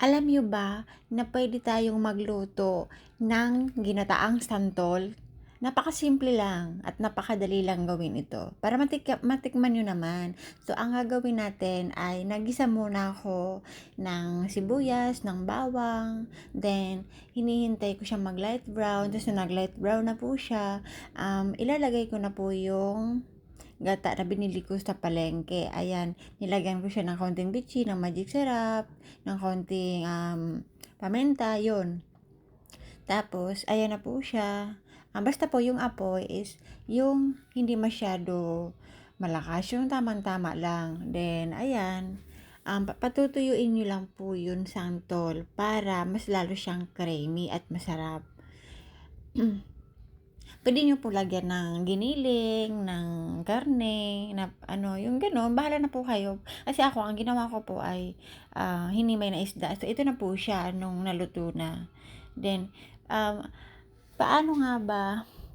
Alam niyo ba na puwede tayong magluto ng ginataang santol? Napakasimple lang at napakadali lang gawin ito para matikman niyo naman. So, ang gagawin natin ay nagisa muna ako ng sibuyas, ng bawang, then hinihintay ko siyang mag-light brown, tapos na nag-light brown na po siya, ilalagay ko na po yung gata na binili ko sa palengke. Ayan, nilagyan ko siya ng konting bitchin, ng magic syrup, ng konting paminta, yun. Tapos, ayan na po siya. Basta po yung apoy is yung hindi masyado malakas, yung tamang-tama lang. Then, ayan, patutuyuin nyo lang po yun santol para mas lalo siyang creamy at masarap. Puwede niyo po lagyan ng giniling, ng karne, na ano, yung gano'n, bahala na po kayo. Kasi ako, ang ginawa ko po ay hinimay na isda. So, ito na po siya nung naluto na. Then, paano nga ba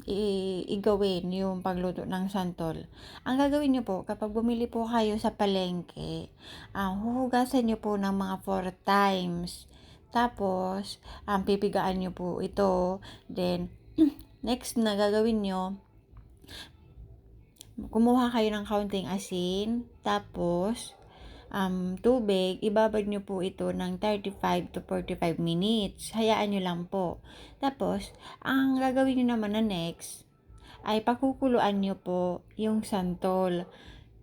igawin yung pagluto ng santol? Ang gagawin niyo po, kapag bumili po kayo sa palengke, huhugasan niyo po ng mga 4 times. Tapos, pipigaan niyo po ito. Then, next na gagawin nyo, kumuha kayo ng kaunting asin, tapos tubig, ibabad nyo po ito ng 35 to 45 minutes. Hayaan nyo lang po. Tapos, ang gagawin nyo naman na next, ay pakukuluan nyo po yung santol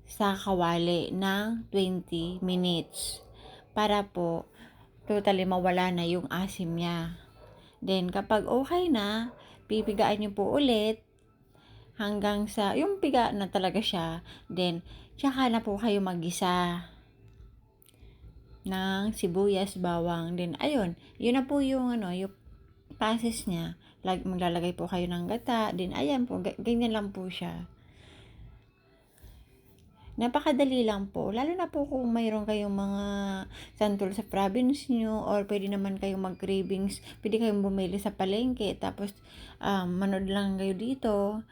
sa kawali ng 20 minutes. Para po, totally mawala na yung asim niya. Then, kapag okay na, pipigaan nyo po ulit hanggang sa, yung piga na talaga siya. Then, tsaka na po kayo magisa ng sibuyas, bawang. Then, ayun, yun na po yung, yung process niya. Maglalagay po kayo ng gata. Then, ayan po, ganyan lang po siya. Napakadali lang po. Lalo na po kung mayroon kayong mga santol sa province nyo or pwede naman kayong mag-cravings. Pwede kayong bumili sa palengke tapos manood lang kayo dito.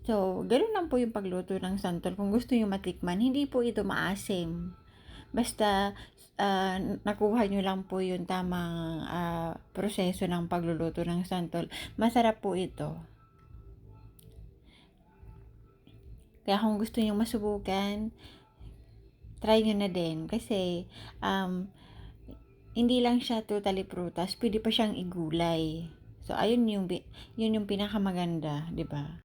So, ganoon lang po yung pagluto ng santol. Kung gusto nyo matikman, hindi po ito maasim. Basta nakuha nyo lang po yung tamang proseso ng pagluluto ng santol. Masarap po ito. Kaya kung gusto nyo masubukan, try nyo na din. Kasi, hindi lang siya totally prutas, pwede pa siyang igulay. So, yun yung pinakamaganda, di ba?